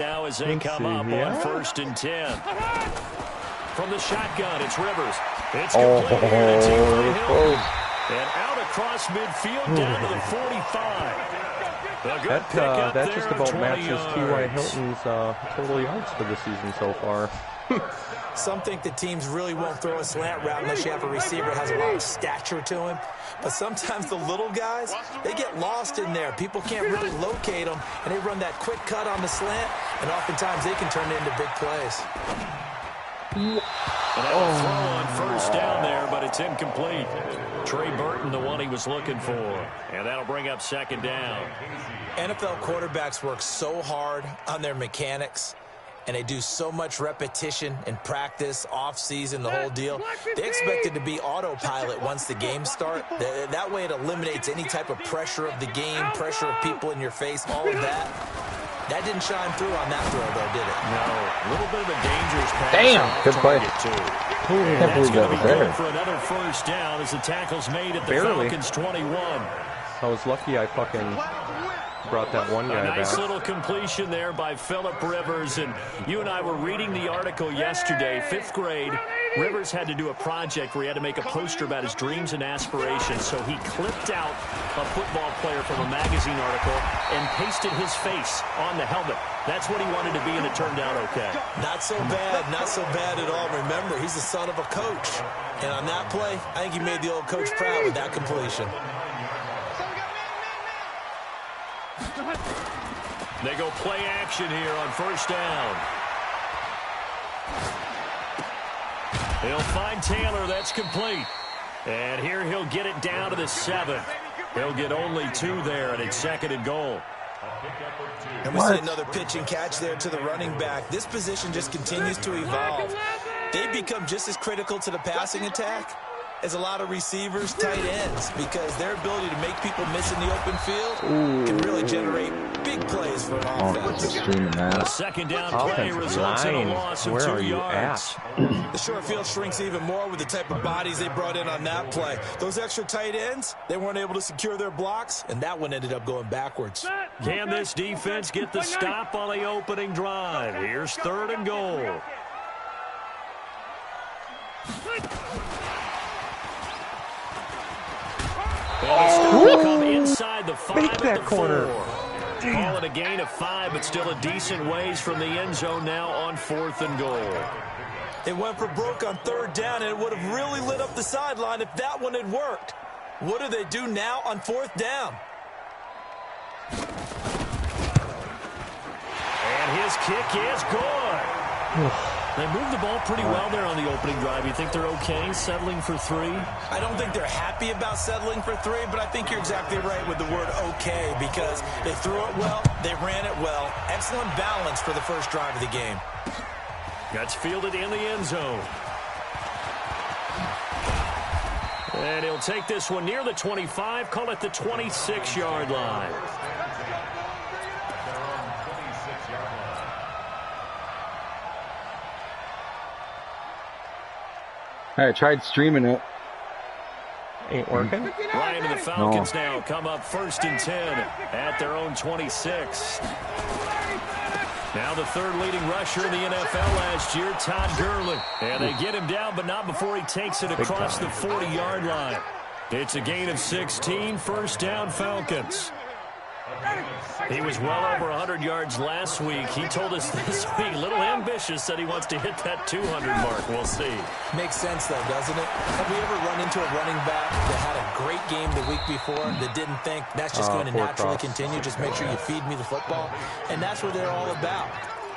Now as they come up on 1st and 10. From the shotgun, it's Rivers. It's complete here to T.Y. Hilton. And out across midfield down to the 45. That just about matches T.Y. Hilton's total yards for the season so far. Some think the teams really won't throw a slant route unless you have a receiver that has a lot of stature to him. But sometimes the little guys, they get lost in there. People can't really locate them, and they run that quick cut on the slant, and oftentimes they can turn it into big plays. And a throw on 1st down there, but it's incomplete. Trey Burton, the one he was looking for. And that'll bring up 2nd down. NFL quarterbacks work so hard on their mechanics, and they do so much repetition and practice, off-season, the whole deal. They expect it to be autopilot once the games start. That way it eliminates any type of pressure of the game, pressure of people in your face, all of that. That didn't shine through on that throw, though, did it? No. A little bit of a dangerous pass. Damn, good play. Can't believe that was there. For another 1st down as the tackle's made at the Falcons 21. I was lucky I fucking brought that one guy back. A nice little completion there by Phillip Rivers. And you and I were reading the article yesterday, 5th grade. Rivers had to do a project where he had to make a poster about his dreams and aspirations. So he clipped out a football player from a magazine article and pasted his face on the helmet. That's what he wanted to be, and it turned out okay. Not so bad at all. Remember, he's the son of a coach. And on that play, I think he made the old coach proud with that completion. They go play action here on 1st down. He'll find Taylor. That's complete. And here he'll get it down to the 7. He'll get only 2 there, and it's 2nd and goal. And we see another pitch and catch there to the running back. This position just continues to evolve. They become just as critical to the passing attack as a lot of receivers, tight ends, because their ability to make people miss in the open field can really generate big plays for an offense. A 2nd down play results in a loss of 2 yards. The short field shrinks even more with the type of bodies they brought in on that play. Those extra tight ends, they weren't able to secure their blocks, and that one ended up going backwards. Can this defense get the stop on the opening drive? Here's 3rd and goal. Well, they come inside the 5 at the 4. Call it a gain of 5, but still a decent ways from the end zone now on 4th and goal. It went for broke on 3rd down, and it would have really lit up the sideline if that one had worked. What do they do now on 4th down? And his kick is good. They moved the ball pretty well there on the opening drive. You think they're okay settling for 3? I don't think they're happy about settling for 3, but I think you're exactly right with the word okay, because they threw it well, they ran it well. Excellent balance for the first drive of the game. That's fielded in the end zone. And he'll take this one near the 25, call it the 26-yard line. I tried streaming it. Ain't working. Ryan and the Falcons now come up 1st and 10 at their own 26. Now the 3rd leading rusher in the NFL last year, Todd Gurley. And they get him down, but not before he takes it across the 40-yard line. It's a gain of 16, 1st down Falcons. He was well over 100 yards last week. He told us this week, a little ambitious, said he wants to hit that 200 mark. We'll see. Makes sense, though, doesn't it? Have we ever run into a running back that had a great game the week before that didn't think that's just going to naturally continue? Just make sure you feed me the football. And that's what they're all about.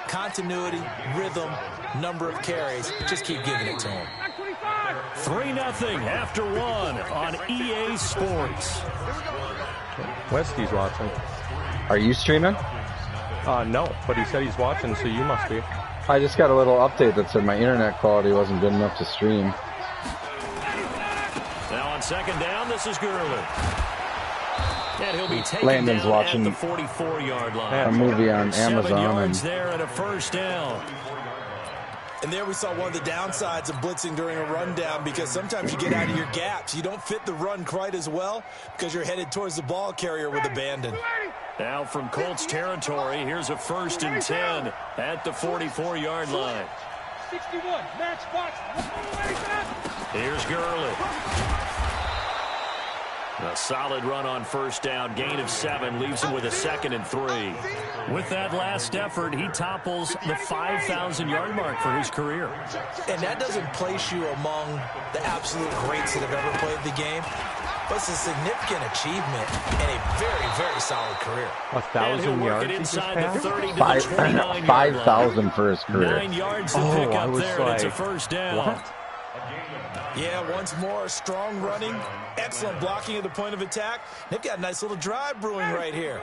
Continuity, rhythm, number of carries. Just keep giving it to him. 3-0 after 1 on EA Sports. Westy's watching. Are you streaming? No, but he said he's watching, so you must be. I just got a little update that said my internet quality wasn't good enough to stream. Now on 2nd down, this is Gurley. And he'll be taken Landon's down watching at the 44-yard line. a movie on 7 Amazon. yards there and a 1st down. And there we saw one of the downsides of blitzing during a rundown, because sometimes you get out of your gaps. You don't fit the run quite as well because you're headed towards the ball carrier with abandon. Now from Colts territory, here's a 1st and 10 at the 44-yard line. 61, match box. Here's Gurley. A solid run on 1st down, gain of 7, leaves him with a 2nd and 3. With that last effort, he topples the 5,000-yard mark for his career. And that doesn't place you among the absolute greats that have ever played the game. But it's a significant achievement and a very, very solid career. 1,000 yards he just passed? 5,000 for his career. 9 yards to pick up there, and it's a 1st down. What? Yeah, once more, strong running, excellent blocking at the point of attack. They've got a nice little drive brewing right here.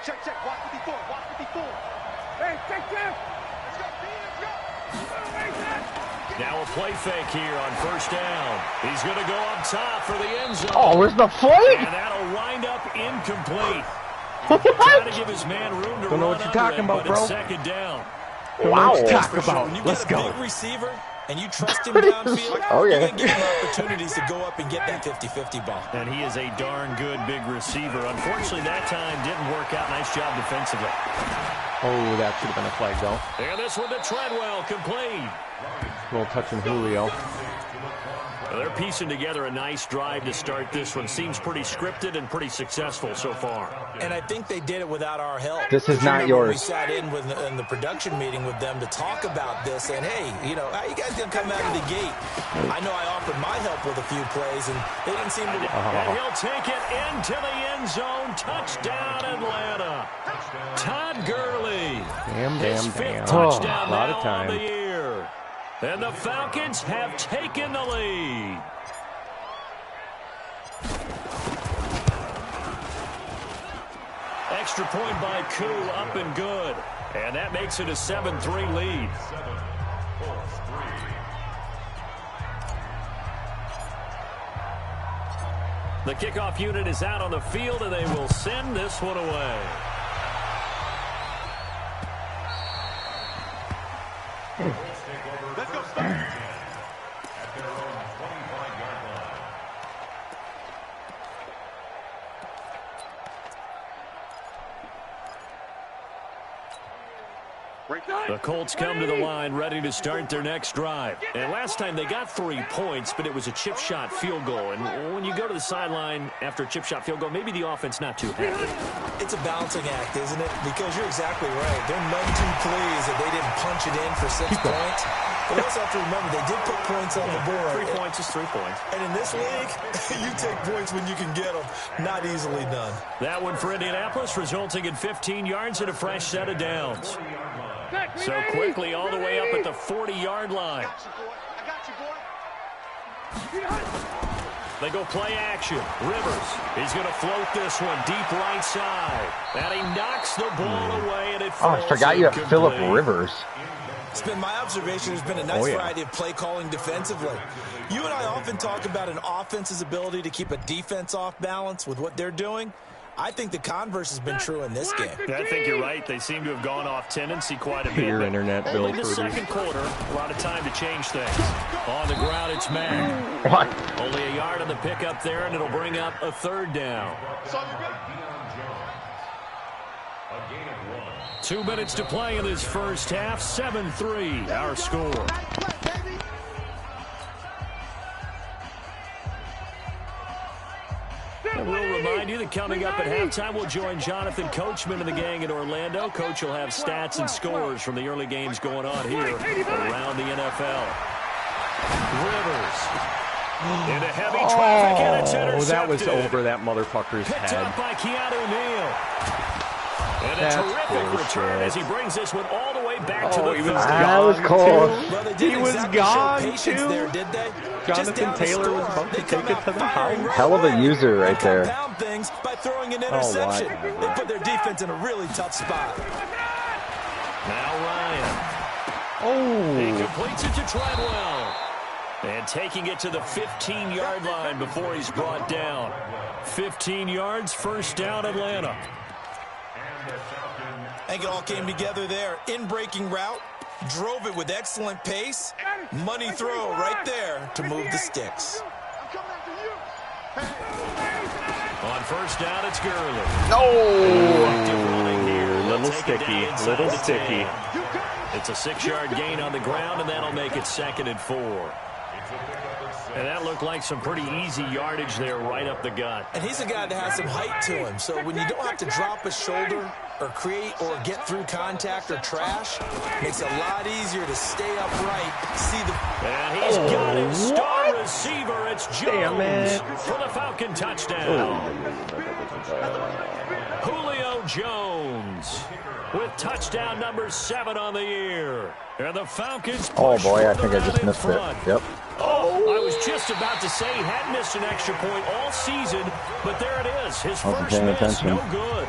Check, watch 54, watch 54. Hey, check. Now a play fake here on 1st down. He's going to go up top for the end zone. Oh, where's the flag? And that'll wind up incomplete. Trying to give his man room to Don't know run what you're talking under it, about, but it's bro. 2nd down. Wow. Talk When about. you Let's get a go. big receiver and you trust him downfield, Oh, yeah. you're going to give him opportunities to go up and get that 50-50 ball. And he is a darn good big receiver. Unfortunately, that time didn't work out. Nice job defensively. Oh, that should have been a flag, though. And this one to Treadwell, complete. A little touching Julio. Well, they're piecing together a nice drive to start this one. Seems pretty scripted and pretty successful so far. And I think they did it without our help. This is not Remember, yours. We sat in the production meeting with them to talk about this, and hey, you know, how you guys gonna come out of the gate? I know I offered my help with a few plays, and they didn't seem to. And he'll take it into the end zone. Touchdown, Atlanta. Todd Gurley. His 5th touchdown a lot now of on the time. year. And the Falcons have taken the lead. Extra point by Koo, up and good. And that makes it a 7-3 lead. The kickoff unit is out on the field, and they will send this one away. Let's go, start. The Colts come to the line ready to start their next drive. And last time they got 3 points, but it was a chip shot field goal. And when you go to the sideline after a chip shot field goal, maybe the offense not too happy. It's a balancing act, isn't it? Because you're exactly right. They're none too pleased that they didn't punch it in for 6 points. But you also have to remember, they did put points on the board. 3 points is 3 points. And in this league, you take points when you can get them. Not easily done. That one for Indianapolis, resulting in 15 yards and a fresh set of downs. So quickly all the way up at the 40-yard line. I got you, boy. They go play action. Rivers, he's going to float this one deep right side. And he knocks the ball away, and it Oh, falls I forgot you have incomplete. Phillip Rivers. It's been my observation. There's been a nice variety of play calling defensively. You and I often talk about an offense's ability to keep a defense off balance with what they're doing. I think the converse has been true in this game. I think you're right. They seem to have gone off tendency quite a bit. Your internet, Bill Only the Purdy. second quarter. A lot of time to change things. On the ground, it's Mack. What? Only a yard on the pickup there, and it'll bring up a 3rd down. 2 minutes to play in this first half. 7-3, our score. And we'll remind you that coming up at halftime, we'll join Jonathan Coachman and the gang in Orlando. Coach will have stats and scores from the early games going on here around the NFL. Rivers into heavy traffic, and it's intercepted. Oh, that was over that motherfucker's Picked head. up by Keanu Neal. And a terrific return as he brings this one all the way back to the 30. That was close. Well, they didn't He was exactly gone, show patience too. there, did they? Jonathan Just down the Taylor was score, about to they take come it out to the firing house. right Hell of a away. user right They there. compound things by throwing an interception. They put their defense in a really tough spot. Now Ryan. He completes it to Treadwell. And taking it to the 15-yard line before he's brought down. 15 yards, 1st down, Atlanta. I think it all came together there. In-breaking route, drove it with excellent pace. Money throw right there to move the sticks. I'm coming after you. On first down, it's Gurley. No! Little sticky. Little sticky. It's a 6-yard gain on the ground, and that'll make it 2nd and 4. And that looked like some pretty easy yardage there right up the gut. And he's a guy that has some height to him. So when you don't have to drop a shoulder or create or get through contact or trash, makes it a lot easier to stay upright, see the... And he's got his star receiver. It's Jones for the Falcon touchdown. Julio Jones with touchdown number 7 on the year. And the Falcons Oh, push boy, I think I further just out missed in it. front. Yep. I was just about to say he hadn't missed an extra point all season, but there it is. His Wasn't first paying miss, attention. no good.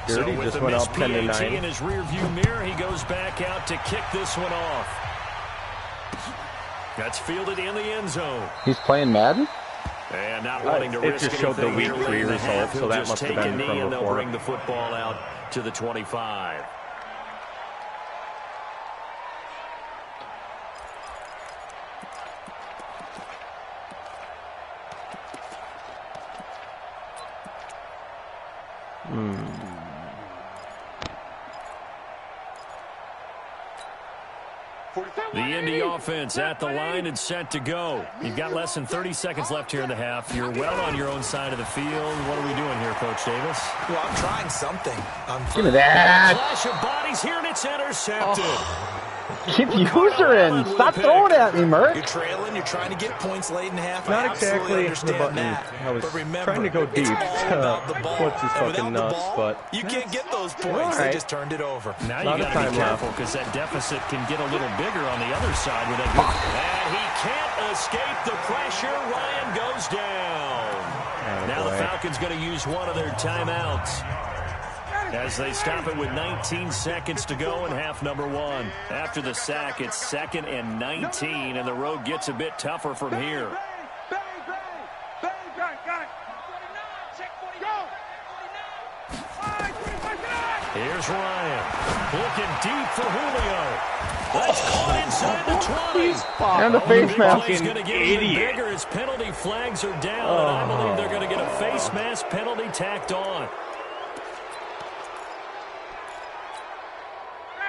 Gurley So with just the went missed up 10 to PAT 9. in his rearview mirror, he goes back out to kick this one off. That's fielded in the end zone. He's playing Madden? And not wanting to It risk just showed the anything week here late 3 in the result, half, so he'll that just must have take a been knee from and they'll before. bring the football out to the 25. The Indy offense at the line and set to go. You've got less than 30 seconds left here in the half. You're well on your own side of the field. What are we doing here, Coach Davis? Well, I'm trying something. Give me that. Flash of bodies here, and it's intercepted. Keep the user in. Stop throwing at me, Mert. You're trailing. You're trying to get points late in half. Not I absolutely exactly the understand button. that. I was But remember, trying to go it's deep. all about the ball. What's his And without fucking the nuts, ball, but you can't get those points. All They right. just turned it over. Now Lot you of got to time be careful left. because that deficit can get a little bigger on the other side with that. And he can't escape the pressure. Ryan goes down. Now the Falcons going to use one of their timeouts as they stop it with 19 seconds to go in half number 1. After the sack, it's 2nd and 19, and the road gets a bit tougher from here. Here's Ryan, looking deep for Julio. That's caught inside the 20. And the face mask. He's going to get even bigger as penalty flags are down, and I believe they're going to get a face mask penalty tacked on.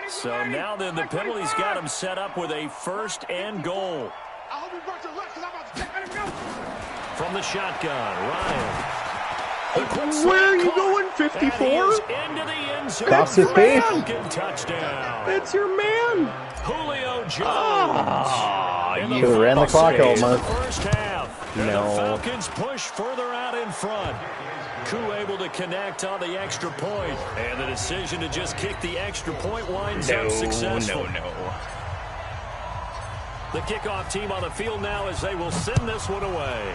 So now then, the penalty's got him set up with a 1st and goal. From the shotgun, Ryan. where are you going, 54? Into the end zone. Cross his face. Touchdown. That's your man. Julio Jones. You could have ran the clock out, Mert. First half. And No. the Falcons push further out in front. Koo able to connect on the extra point. And the decision to just kick the extra point winds up successful. No. The kickoff team on the field now as they will send this one away.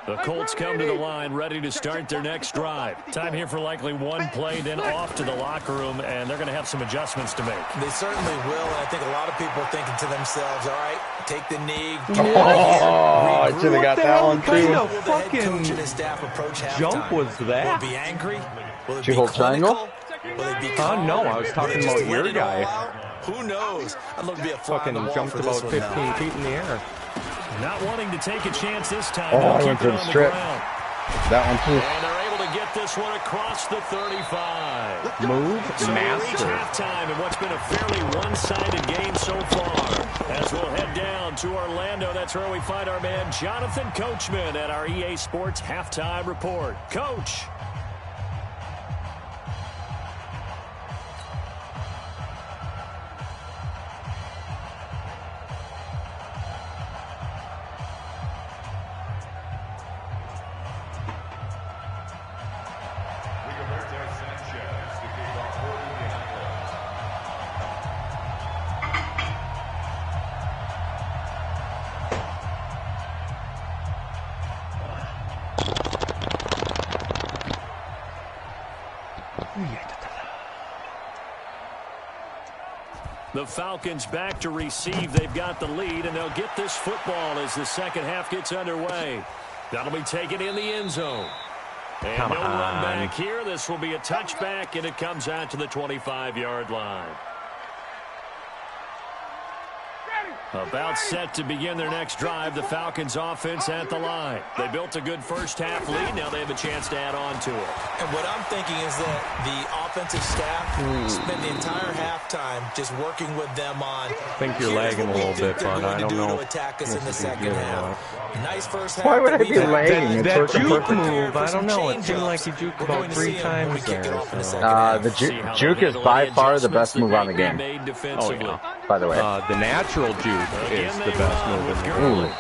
The Colts come to the line ready to start their next drive. Time here for likely one play, then off to the locker room, and they're going to have some adjustments to make. They certainly will, and I think a lot of people are thinking to themselves, all right, take the knee. Oh, I should have got that one, kind too. of Will the head fucking coach and his staff approach halftime? jump was that? Will it be angry? Will it Did you be hold triangle? clinical? Will it be Oh, calm? no, I was talking Will they just about your let it all guy. out? Who knows? I'd love to be a fly on Fucking the wall jumped for this about one 15 now. feet in the air. Not wanting to take a chance this time. Oh, They'll I keep went it for the on strip. ground. That one, too. And they're able to get this one across the 35. Move, So we reach master. halftime in what's been a fairly one-sided game so far. As we'll head down to Orlando, that's where we find our man Jonathan Coachman at our EA Sports Halftime Report. Coach. The Falcons back to receive. They've got the lead, and they'll get this football as the second half gets underway. That'll be taken in the end zone. And Come no on. run back here. This will be a touchback, and it comes out to the 25-yard line. About set to begin their next drive, the Falcons offense at the line. They built a good first-half lead. Now they have a chance to add on to it. And what I'm thinking is that the offensive staff spent the entire halftime just working with them on. I think you're lagging a little bit, but I don't know. To attack us in the second half. Nice first half. Why would I be lagging? It's That working juke perfect. move, I don't know. It seemed like he juked about 3 times there. So. The juke is by far the best move on the game. Oh, yeah. By the way. The natural juke is the best move in the world.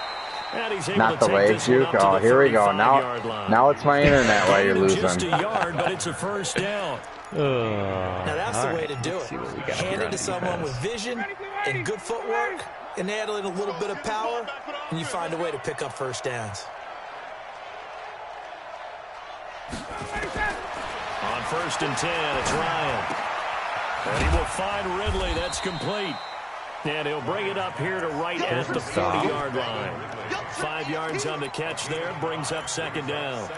Ooh. Not the leg juke. Oh, here we go. Now it's my internet while you're losing. Just a yard, but it's a first down. Now that's the way to do it. Hand it to someone with vision and good footwork, and add in a little bit of power, and you find a way to pick up first downs. On 1st and 10, it's Ryan. And he will find Ridley. That's complete. And he'll bring it up here to right at the 40-yard line. 5 yards on the catch there. Brings up second down.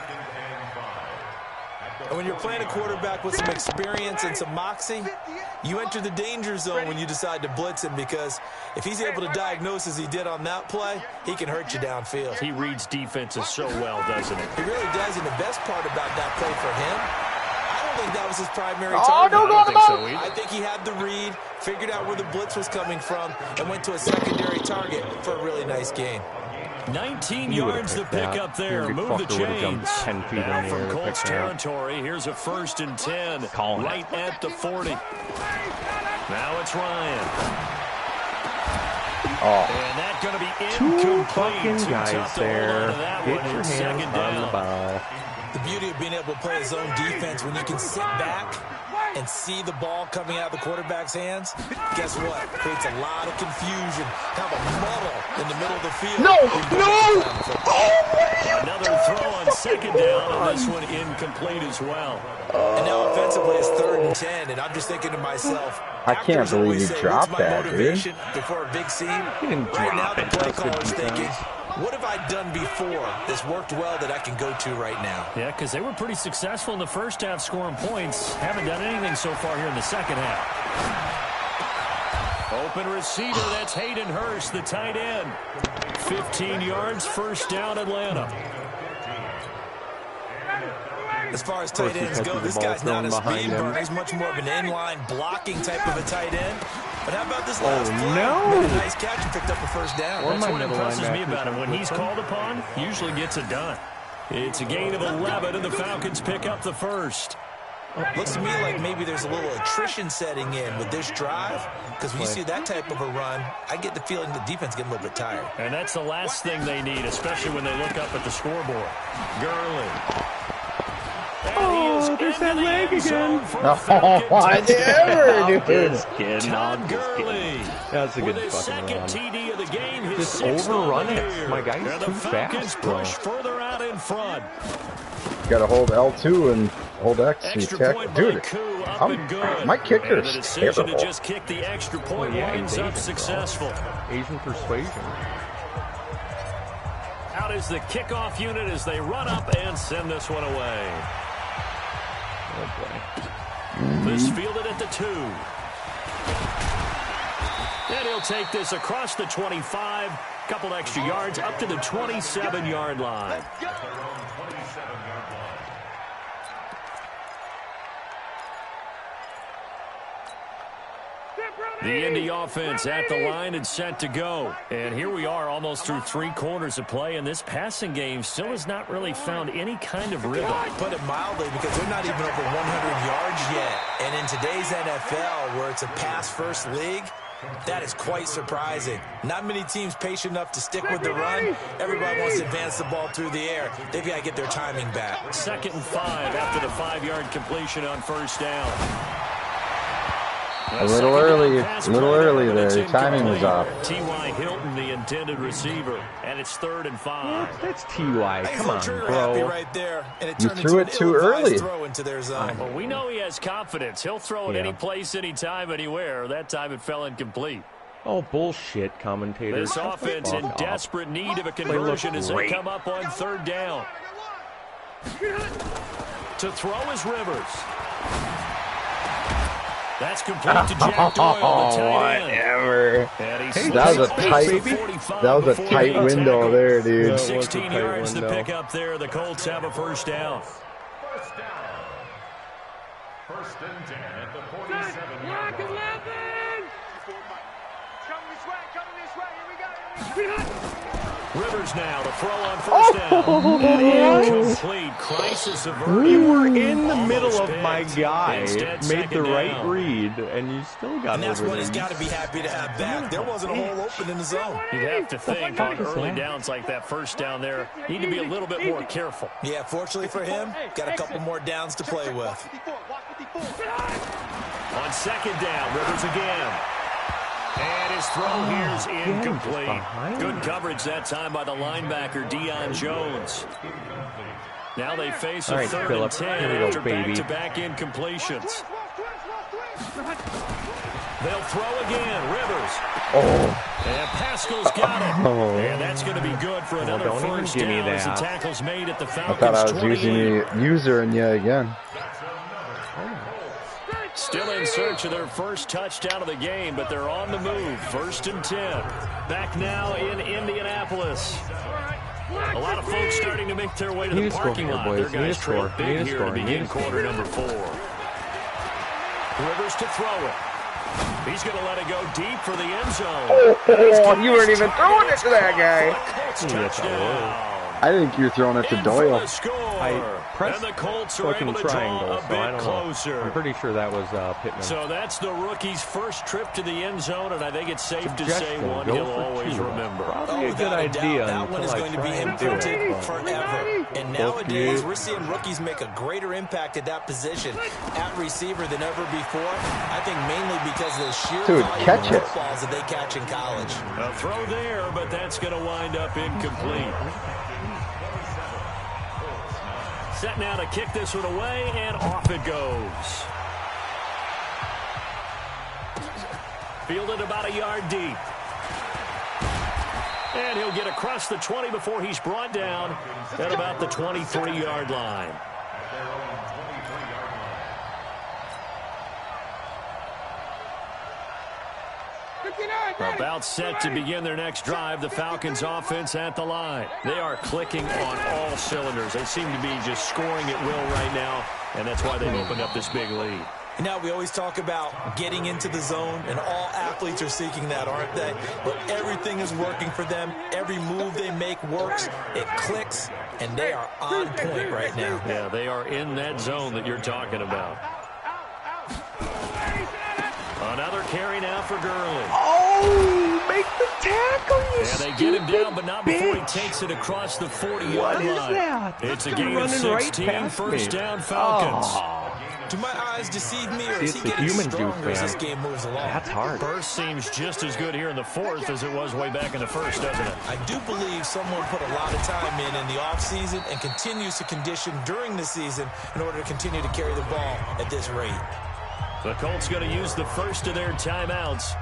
And when you're playing a quarterback with some experience and some moxie, you enter the danger zone when you decide to blitz him, because if he's able to diagnose as he did on that play, he can hurt you downfield. He reads defenses so well, doesn't he? He really does, and the best part about that play for him, I don't think that was his primary target. don't go I don't think so either. I think he had the read, figured out where the blitz was coming from, and went to a secondary target for a really nice gain. 19 yards to pick up there. Move the chains. 10 feet Now in the from air to Colts pick that up. territory, here's a 1st and 10. Calling right at the 40. Now it's Ryan. Oh. And that's going to be 2 incomplete. fucking Too guys tough to there. hold on to that Get one. your It's hands second on the down. ball. The beauty of being able to play his own defense, when you can sit back and see the ball coming out of the quarterback's hands, guess what? Creates a lot of confusion, kind of a muddle in the middle of the field. Another throw on second down, and this one incomplete as well. And now offensively it's 3rd and 10, and I'm just thinking to myself, I can't actors believe always you say, dropped what's my that, dude. motivation before a big scene? He didn't Right now drop the it. play That's good caller's defense. thinking, what have I done before that's worked well that I can go to right now? Yeah, because they were pretty successful in the first half scoring points. Haven't done anything so far here in the second half. Open receiver, that's Hayden Hurst, the tight end. 15 yards, first down, Atlanta. As far as tight ends go, this guy's not a speed burner. He's much more of an inline blocking type of a tight end. But how about this last play? no. Made a nice catch and picked up a first down. That's my what middle impresses me linebacker about him. When he's called upon, usually gets it done. It's a gain of 11, and the Falcons pick up the first. Looks to me like maybe there's a little attrition setting in with this drive, because when you see that type of a run, I get the feeling the defense getting a little bit tired. And that's the last thing they need, especially when they look up at the scoreboard. Gurley. Oh, there's that leg again. Oh, whatever, dude. Just kidding. Todd Gurley. That's a good with his fucking second run. TD of the game, his Just 6th overrun of the it. year. My guy's And the too Falcons fast, bro. push further out in front. Got to hold L2 and hold X. And Extra attack. point by Dude, Koo, up and good. my kicker And the is decision terrible. to just kick the extra point Well, yeah, winds he's up Asian, bro. successful. Asian persuasion. Out is the kickoff unit as they run up and send this one away. Oh, boy. This fielded at the 2. And he'll take this across the 25. Couple extra yards up to the 27-yard line. The Indy offense at the line and set to go. And here we are almost through 3 quarters of play, and this passing game still has not really found any kind of rhythm. Put it mildly, because they're not even over 100 yards yet. And in today's NFL, where it's a pass-first league, that is quite surprising. Not many teams patient enough to stick with the run. Everybody wants to advance the ball through the air. They've got to get their timing back. 2nd and 5 after the 5-yard completion on first down. A little early there. Timing was off. T.Y. Hilton, the intended receiver, and it's 3rd and 5. That's T.Y. Come on, Happy bro. right there, and it You turned threw into it an too ill-advised early. throw into their zone. Well, we know he has confidence. He'll throw it Yeah. any place, anytime, anywhere. That time it fell incomplete. Oh, bullshit, commentator. This offense in desperate need of a conversion as they come up on 3rd down. To throw is Rivers. That's complete to Jack Doyle, the tight end. Whatever. That was a tight window there, dude. 16 yards to pick up there. The Colts have a 1st down. First and 10 at the 47-yard line. Coming this way. Here we go. Rivers now to throw on 1st down. And incomplete. Crisis averted. You were in the middle of my guy. Instead, Made the right down. read, and you still got And that's over what there. he's got to be happy to have back. There wasn't a hole open in the zone. You'd have to think on early downs like that 1st down there, need to be a little bit more careful. Yeah, fortunately for him, got a couple more downs to play with. On 2nd down, Rivers again. And his throw here's incomplete. Good coverage that time by the linebacker, Deion Jones. Now they face a 3rd and 10 after back-to-back incompletions. They'll throw again. Rivers. And Pascal's got it. And that's going to be good for another 1st down as the tackle's made at the Falcons' I thought I was 28. using you again. Still in search of their 1st touchdown of the game, but they're on the move. 1st and 10. Back now in Indianapolis. A lot of folks starting to make their way to the parking lot. Their guys trail big here to begin quarter number 4. Rivers to throw it. He's going to let it go deep for the end zone. Oh, you weren't even throwing it to that guy. Touchdown. I think you're throwing it to Doyle. I pressed the Colts are fucking able to triangle, draw a so bit I don't closer. know. I'm pretty sure that was Pittman. So that's the rookie's 1st trip to the end zone, and I think it's safe to say Suggestion, one go he'll for always 2. remember. Probably a good without a idea doubt, that one is until I going to be try and do imprinted it. forever. And nowadays, we're seeing rookies make a greater impact at that position at receiver than ever before. I think mainly because of the sheer volume catch of it. footballs that they catch in college. A throw there, but that's going to wind up incomplete. Set now to kick this one away, and off it goes. Fielded about a yard deep. And he'll get across the 20 before he's brought down at about the 23-yard line. About set to begin their next drive, the Falcons offense at the line. They are clicking on all cylinders. They seem to be just scoring at will right now, and that's why they've opened up this big lead. Now, we always talk about getting into the zone, and all athletes are seeking that, aren't they? But everything is working for them. Every move they make works. It clicks, and they are on point right now. Yeah, they are in that zone that you're talking about. Another carry now for Gurley. Oh, make the tackle, you Yeah, they get him down, but not before he bitch. takes it across the 40-yard What is line. that? It's a That's gain of running right 16, past 1st me. down Falcons. Oh. Do my eyes deceive me, or See, is he it's the getting human stronger juice, as this man. game moves along? That's hard. Burst seems just as good here in the 4th as it was way back in the 1st, doesn't it? I do believe someone put a lot of time in the offseason and continues to condition during the season in order to continue to carry the ball at this rate. The Colts going to use the first of their timeouts.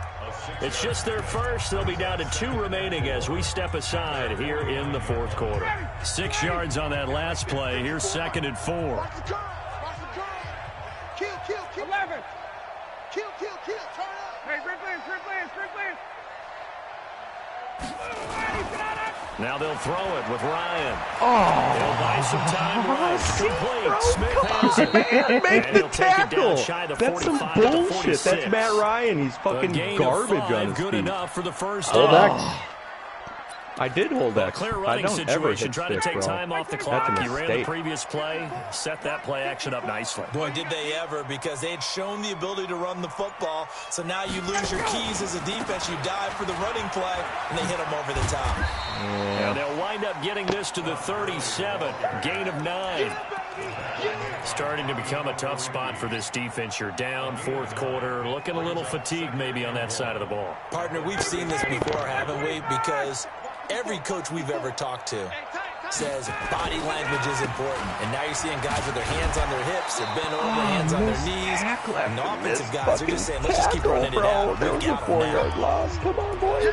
It's just their first. They'll be down to 2 remaining as we step aside here in the 4th quarter. 6 yards on that last play. Here's 2nd and 4. Watch the curve. Watch the curve. Kill. 11. Kill. Turn up. Hey, Rick Lance. Now they'll throw it with Ryan. He'll buy some time. Ryan's complete. Smith has it. Man, make And the he'll take it down tackle. shy of the That's some 45 to the bullshit. 46. That's Matt Ryan. He's A fucking gain garbage of 5, on his good feet. enough for the first Hold down. X. I did hold X. Clear I running don't ever situation. hit Trying to stick, take bro. time off the That's clock. a He ran the mistake. previous play, set that play action up nicely. Boy, did they ever, because they had shown the ability to run the football. So now you lose your keys as a defense. You dive for the running play, and they hit them over the top. And they'll wind up getting this to the 37. Gain of 9. Starting to become a tough spot for this defense. You're down 4th quarter. Looking a little fatigued maybe on that side of the ball. Partner, we've seen this before, haven't we? Because every coach we've ever talked to says body language is important. And now you're seeing guys with their hands on their hips, they're bent over, hands on their knees. And the offensive guys are just saying, let's just keep running it out. There was a 4-yard loss. Come on, boys.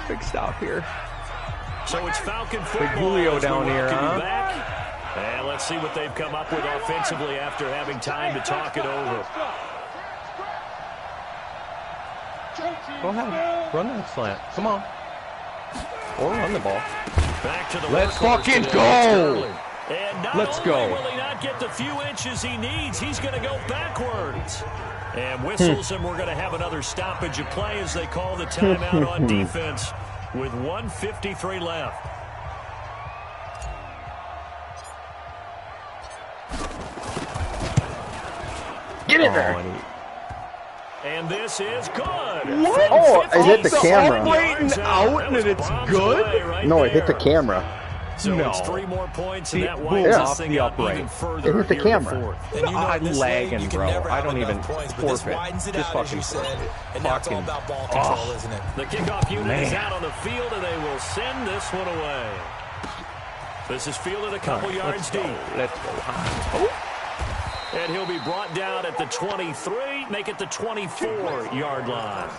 Big stop here. So it's Falcon football. Big Julio down here, huh? Back. And let's see what they've come up with offensively after having time to talk it over. Go ahead. Run that slant. Come on. Or run the ball. Back to the Let's fucking go! And Let's go. Will he not get the few inches he needs, he's going to go backwards. And whistles, and we're going to have another stoppage of play as they call the timeout on defense with 1:53 left. Get in there. And this is good. What? Oh, it hit the camera. Operating out and it's good? Right No, it there. hit the camera. So No. it's 3 more points, See, and that boom, winds off this thing the up upright. even further. It hit the here in camera. fourth. And you know, I'm in this lagging, league, you can bro. never I have don't enough even points, but this forfeit. widens it Just out, as fucking you said. forfeit. And now it's all Fucking- about ball control, Oh. isn't it? The kickoff unit is Man. out on the field, and they will send this one away. This is fielded a couple yards deep. Let's go. Oh. And he'll be brought down at the 23, make it the 24-yard line.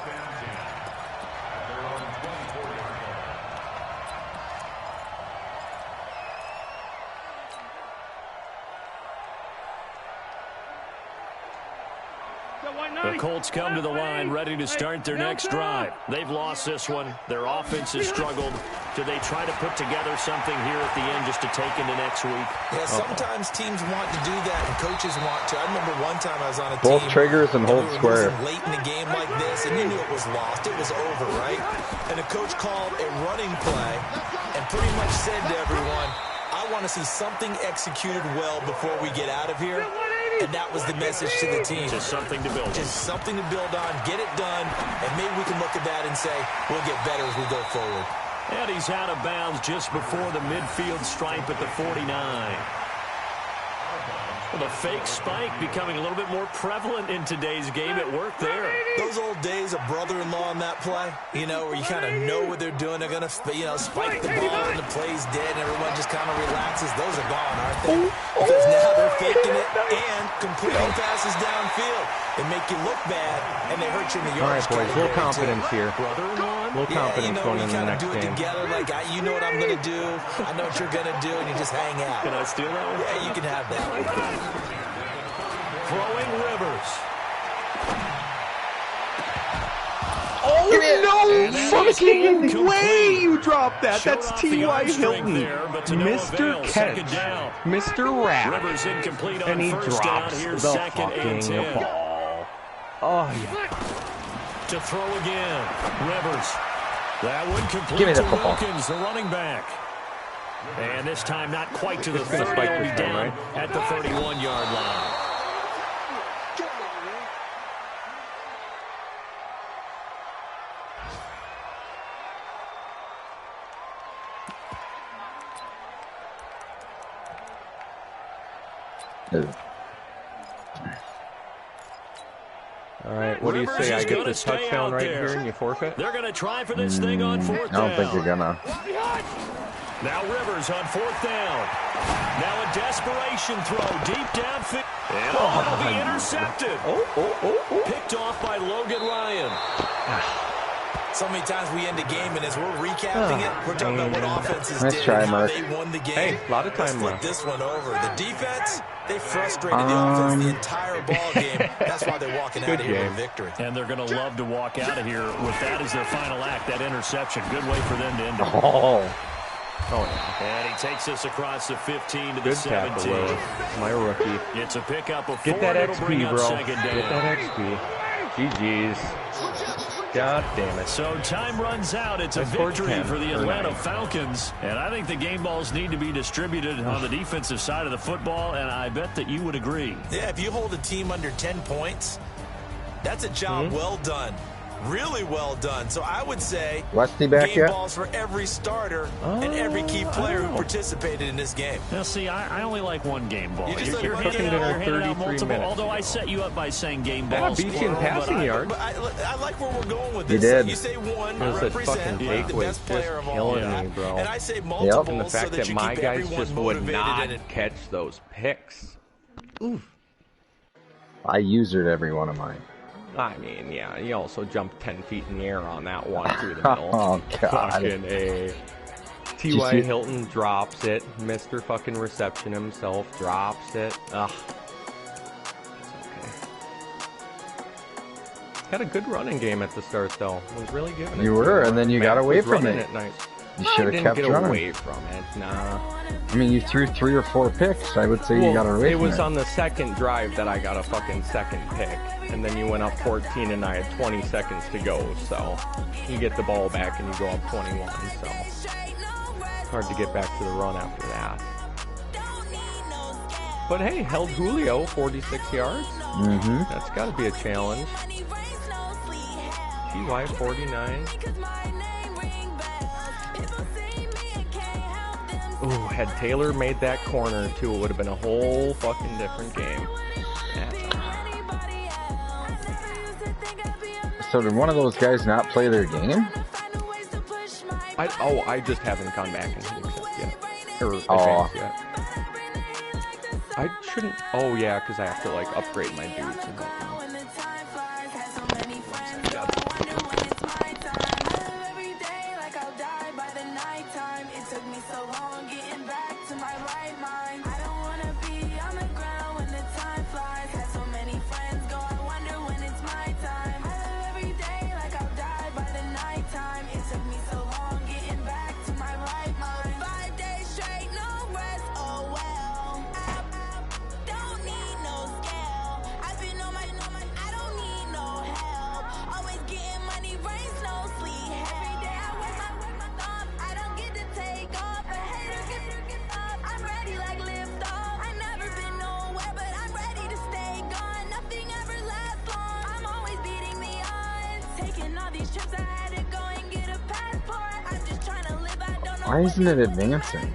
The Colts come to the line ready to start their next drive. They've lost this one. Their offense has struggled. Do they try to put together something here at the end just to take into next week? Yeah, sometimes teams want to do that, and coaches want to. I remember one time I was on a team. Both triggers and hold we were square. losing late in the game like this, and you knew it was lost. It was over, right? And the coach called a running play and pretty much said to everyone, I want to see something executed well before we get out of here. And that was the message to the team. Just something to build on. Just something to build on, get it done, and maybe we can look at that and say, we'll get better as we go forward. And he's out of bounds just before the midfield stripe at the 49. Well, the fake spike becoming a little bit more prevalent in today's game. It worked there. Those old days of brother-in-law on that play, you know, where you kind of know what they're doing. They're going to, you know, spike the ball and the play's dead and everyone just kind of relaxes. Those are gone, aren't they? Because now they're faking it and completing passes downfield. They make you look bad and they hurt you in the All yards. right, boys. A little confidence here. Brother-in-law? A little confidence going into the next do it game. together, like, you know what I'm going to do, I know what you're going to do, and you just hang out. Can I steal that one? Yeah, you can have that. Throwing Rivers. Oh, no fucking incomplete. way you dropped that. Showed That's off the T.Y. arm strength Hilton. there, but to no Mr. avail. Catch. Second down. Mr. Rap. Rivers incomplete on And he first down. drops Here's the second and fucking 10. ball. Oh, yeah. To throw again. Rivers. That one complete Give me to the football. Wilkins, the running back. And this time not quite to the It's gonna 30. spike He'll be this time, down right? at the 31-yard line. All right, what do you Rivers say? I is get gonna this stay touchdown out right there. here and you forfeit? They're going to try for this thing on fourth I don't think you're down. gonna. Now Rivers on fourth down. Now a desperation throw deep downfield. And it'll be intercepted. Picked off by Logan Ryan. So many times we end a game, and as we're recapping it, we're talking about what offenses Nice did try, and how Mark. they won the game. Hey, a lot of Let's time flip left. this one over. The defense, they frustrated the offense the entire ball game. That's why they're walking out Good of here with game. a victory. And they're going to love to walk out of here with that as their final act, that interception. Good way for them to end it. Oh, And he takes us across the 15 to the Good tackle, 17. Will. My rookie. It's a pickup of 4. Get that It'll bring XP, up bro. second down. Get that XP. GG's. God damn it. So time runs out. It's a I scored victory 10 for the or Atlanta 9. Falcons. And I think the game balls need to be distributed on the defensive side of the football, and I bet that you would agree. Yeah, if you hold a team under 10 points, that's a job well done. Really well done. So I would say Westy back game yet? balls for every starter and every key player who participated in this game. Now, see, I only like one game ball. You're handing out 33 multiple, minutes although ago. I set you up by saying game balls. I beat you in passing yards. But I like where we're going with You this. did. You say one, Because that represent fucking the take was best just player of all. killing me, bro. And I say multiples And the fact so that you my keep guys everyone just would motivated not and catch those picks. Oof. I usered every one of mine. I mean, yeah, he also jumped 10 feet in the air on that one through the middle. Oh, God. Fucking A. T.Y. Hilton drops it. Mr. fucking Reception himself drops it. Ugh. It's okay. Had a good running game at the start, though. Was really giving it. You were, and then you got away from it. Nice. You should have kept I didn't get running. away from it. Nah. I mean, you threw 3 or 4 picks. I would say you got away it from was it. on the second drive that I got a fucking second pick, and then you went up 14 and I had 20 seconds to go, so you get the ball back and you go up 21, so hard to get back to the run after that. But hey, held Julio 46 yards. Mm-hmm. That's got to be a challenge. T.Y. 49. Ooh, had Taylor made that corner too, it would have been a whole fucking different game. So did one of those guys not play their game? I just haven't gone back and accept yet. Or Oh. advanced yet. I shouldn't. Oh yeah, because I have to like upgrade my dudes and whatnot. Why isn't it advancing?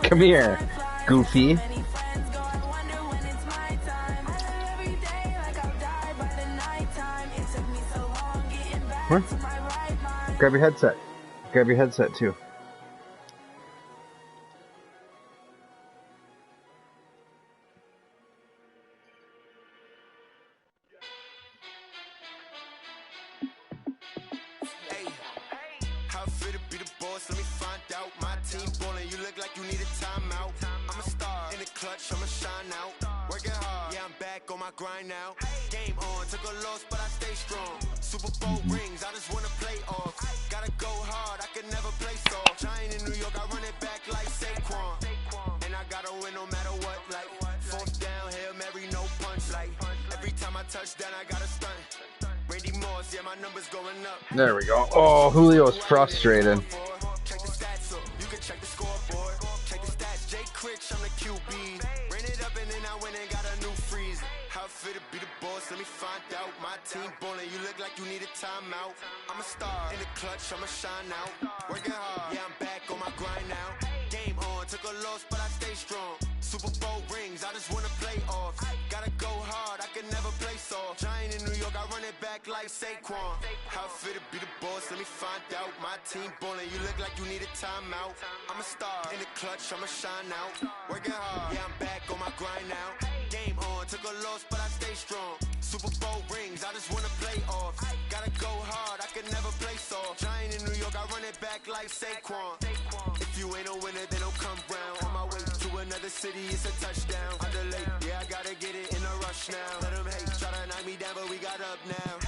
Come here, Goofy. What? Grab your headset. Grab your headset too. There we go. Oh, Julio's frustrated. me down, but we got up now.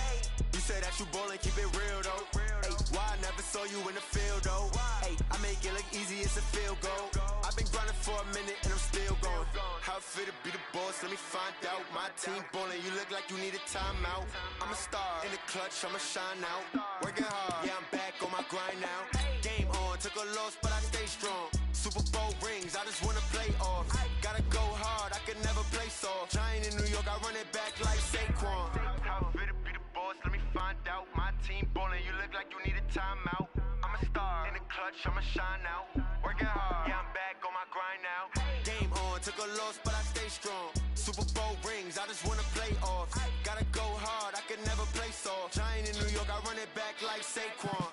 You say that you ballin', keep it real though. Hey, why I never saw you in the field though? Hey, I make it look easy, it's a field goal. I've been grinding for a minute and I'm still going. How it feel to be the boss? Let me find out. My team ballin', you look like you need a timeout. I'm a star in the clutch, I'ma shine out. Working hard, yeah, I'm back on my grind now. Game on, took a loss, but I stay strong. Super Bowl rings, I just wanna play off. Gotta go hard, I can never play soft. Giant in New York, I run it back like Saquon. How it feel to be the boss? Let me find out. My team ballin', you look like you need a timeout. I'm a star in the clutch, I'ma shine out. Working hard, yeah, I'm back on my grind now. Game on, took a loss, but I stay strong. Super Bowl rings, I just wanna play off. Gotta go hard, I can never play soft. Giant in New York, I run it back like Saquon.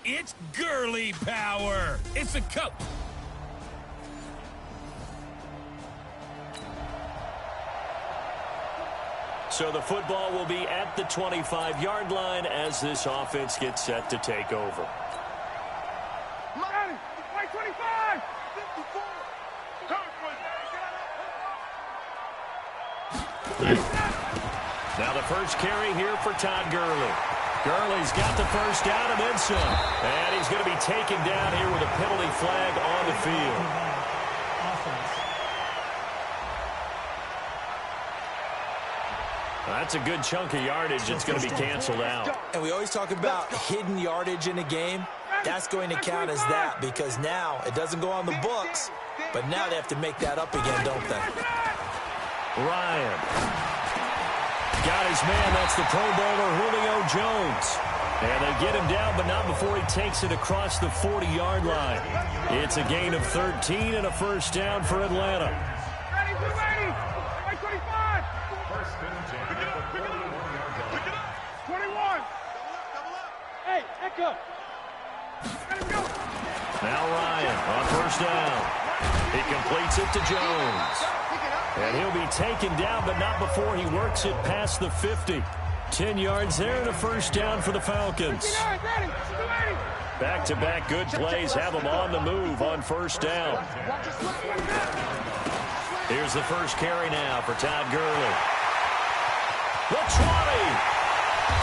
It's Gurley power. It's a coach. So the football will be at the 25-yard line as this offense gets set to take over. Ready, 25, 54. Now the first carry here for Todd Gurley. Gurley's got the first down and then some. And he's going to be taken down here with a penalty flag on the field. That's a good chunk of yardage. It's going to be canceled out. And we always talk about hidden yardage in a game. That's going to count as that because now it doesn't go on the books, but now they have to make that up again, don't they? Ryan. Got his man. That's the Pro Bowler Julio Jones. And they get him down, but not before he takes it across the 40-yard line. It's a gain of 13 and a first down for Atlanta. Ready, 25. 21. Hey, Echo. Ready, go. Now Ryan on first down. He completes it to Jones. And he'll be taken down, but not before he works it past the 50. 10 yards there and a first down for the Falcons. Back-to-back good plays have them on the move on first down. Here's the first carry now for Todd Gurley. The 20.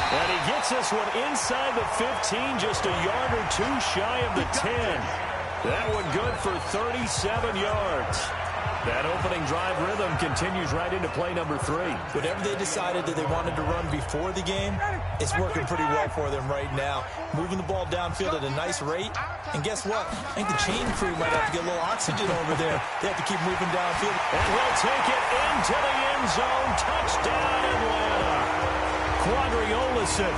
And he gets this one inside the 15, just a yard or two shy of the 10. That one good for 37 yards. That opening drive rhythm continues right into play number 3. Whatever they decided that they wanted to run before the game, it's working pretty well for them right now. Moving the ball downfield at a nice rate. And guess what? I think the chain crew might have to get a little oxygen over there. They have to keep moving downfield. And he'll take it into the end zone. Touchdown, Atlanta. Quadri Olison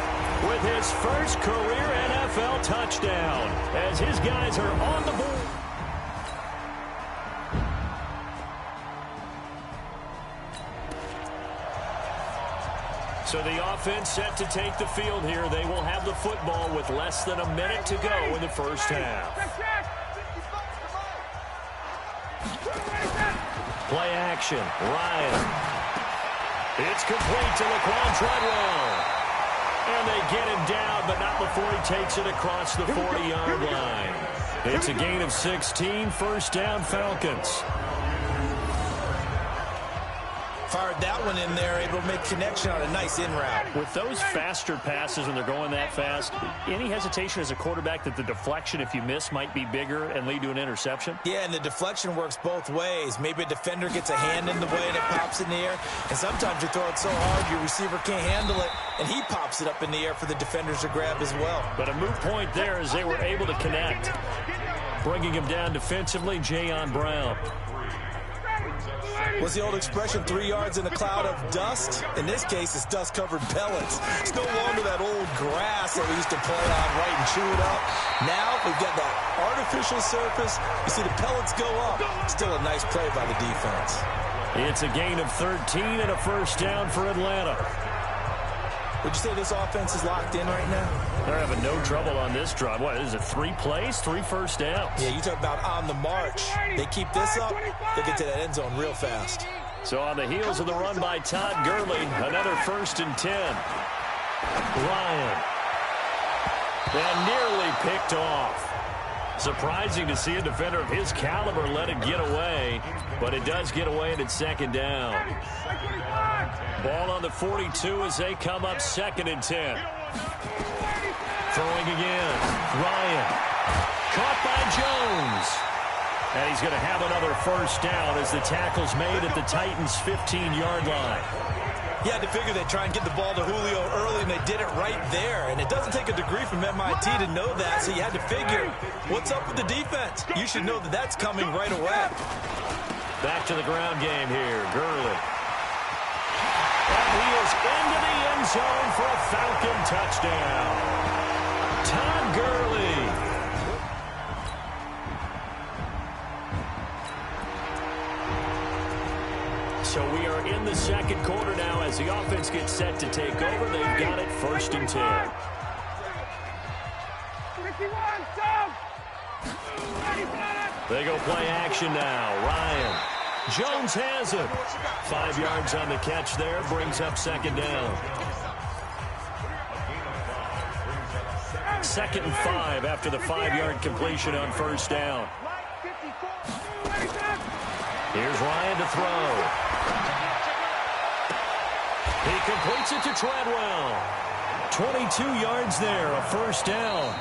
with his first career NFL touchdown as his guys are on the board. So the offense set to take the field here. They will have the football with less than a minute to go in the first half. Play action. Ryan. It's complete to Laquan Treadwell. And they get him down, but not before he takes it across the 40-yard line. It's a gain of 16, first down Falcons. Fired that one in there, able to make connection on a nice in route. With those faster passes when they're going that fast, any hesitation as a quarterback that the deflection, if you miss, might be bigger and lead to an interception? Yeah, and the deflection works both ways. Maybe a defender gets a hand in the way and it pops in the air. And sometimes you throw it so hard your receiver can't handle it, and he pops it up in the air for the defenders to grab as well. But a moot point there as they were able to connect. Bringing him down defensively, Jayon Brown. What's the old expression, 3 yards in a cloud of dust? In this case, it's dust-covered pellets. It's no longer that old grass that we used to play on, right, and chew it up. Now we've got that artificial surface. You see the pellets go up. Still a nice play by the defense. It's a gain of 13 and a first down for Atlanta. Would you say this offense is locked in right now? They're having no trouble on this drive. What, is it 3 plays, 3 first downs? Yeah, you talk about on the march. They keep this up, they'll get to that end zone real fast. So on the heels of the run by Todd Gurley, another 1st and 10. Ryan. And nearly picked off. Surprising to see a defender of his caliber let it get away, but it does get away and it's 2nd down. Ball on the 42 as they come up 2nd and 10. Throwing again. Ryan. Caught by Jones. And he's going to have another 1st down as the tackle's made at the Titans' 15-yard line. You had to figure they'd try and get the ball to Julio early, and they did it right there. And it doesn't take a degree from MIT to know that, so you had to figure, what's up with the defense? You should know that that's coming right away. Back to the ground game here. Gurley. And he is into the end zone for a Falcon touchdown. Todd Gurley. So we are in the 2nd quarter now as the offense gets set to take over. They've got it 1st and 10. They go play action now. Ryan. Jones has it. 5 yards on the catch there. Brings up 2nd down. 2nd and 5 after the 5-yard completion on 1st down. Here's Ryan to throw. He completes it to Treadwell. 22 yards there, a 1st down.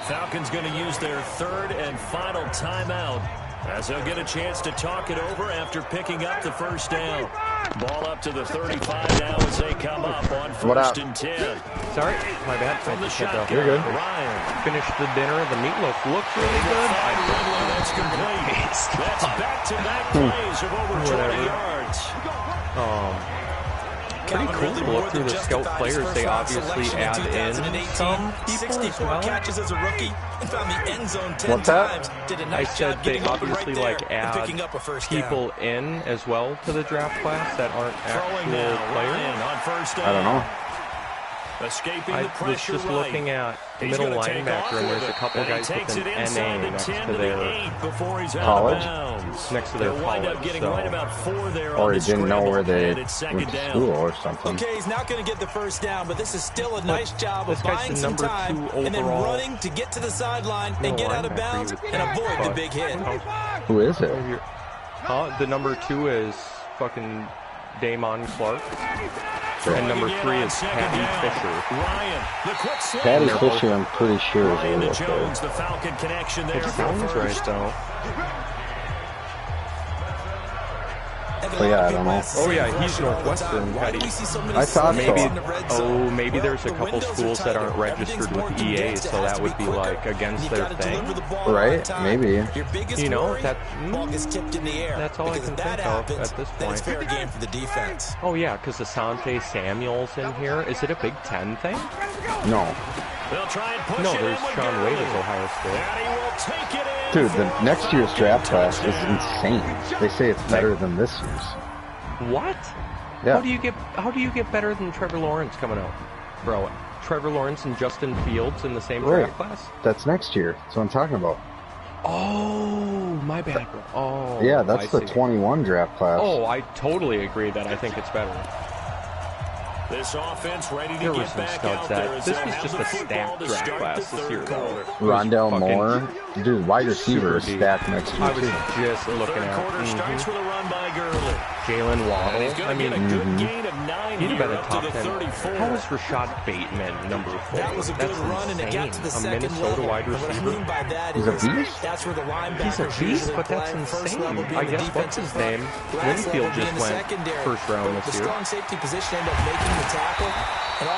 Falcons going to use their 3rd and final timeout as they'll get a chance to talk it over after picking up the 1st down. Ball up to the 35 now as they come up on 1st and 10. Sorry, my bad. From the shotgun, You're good. Ryan. Finished the dinner. The meatloaf looks really good. That's complete. That's back-to-back plays of over 20 yards. Pretty cool to look through the scout players. They obviously add in some people as well. Catches as a rookie and found the end zone 10 What's that? times. Did a I nice said job they getting obviously right like there and add picking up a 1st down. people in as well to the draft class that aren't Throwing actual now, players. Ryan on 1st down. I don't know. Escaping I the was pressure just looking at the He's middle gonna take off linebacker, and with there's a it. couple And he guys takes with it an inside NA the next 10 to the their 8 before he's out College? of bounds. next to their They'll wind up college. getting So right about 4 there Or on he the didn't know scramble, where they and it's went 2nd to down. school or something. Okay, he's not going to get the 1st down, but this is still a nice job this of guy's buying the some number time 2 and then overall running to get to the sideline and middle get out of linebacker bounds you would and think, avoid the but- big hit. Who is it? The number 2 is fucking Damon Clark. And number Again 3 on is 2nd Patty down. Fisher. Ryan, the quick slant. Patty They're Fisher, I'm pretty sure is a Ryan to little Jones, there. the Falcon connection there It for sounds the right, first. though. So yeah, I don't know. Oh yeah, he's Northwestern. Why do Patty. we see so many I thought snags so. in the red Oh, zone? maybe there's a The couple windows are schools that tighter. aren't registered Everything's more with EA, condensed. It so has that to would be quicker. like against You their gotta thing. deliver the ball Right? on time. Maybe. Your biggest You know, worry, that- ball gets tipped in the air. That's all I because can if that think of happens, at this then it's point. fair game for the defense. Oh yeah, because Asante Samuel's in here. Is it a Big Ten thing? No. They'll try and push No, it there's in with Sean Gurley. Wade as Ohio State. And he will take it in. Dude, for the a next year's draft class is touchdown. insane. They say it's better than this year's. What? Yeah. How do you get better than Trevor Lawrence coming out, bro? Trevor Lawrence and Justin Fields in the same Right. draft class? That's next year. That's what I'm talking about. Oh, my bad, bro. Oh, Yeah, that's I the see. 21 draft class. Oh, I totally agree that I think it's better. This offense ready to There were get some back studs out that there as this they'll was have just the a football stacked to draft start class the this third year, though. quarter. Rondell fucking Moore. Dude, wide receiver is deep. stacked next year, I was too. just The looking third at quarter starts with a run by Gurley. Jalen And he's Waddle. going I to mean, get a good gain of 9 he'd have here been a up top to the 10. 34. How was Rashad Bateman number 4? That was a good That's run, and it got to the insane. A second Minnesota level. wide And what I receiver. mean by that He's a is beast? that's where the linebackers He's a beast, usually but that's play. First insane. level being I the guess what's defensive his front. name? Last level Winfield being just the went secondary. first round The this year. strong safety position ended up making the tackle. And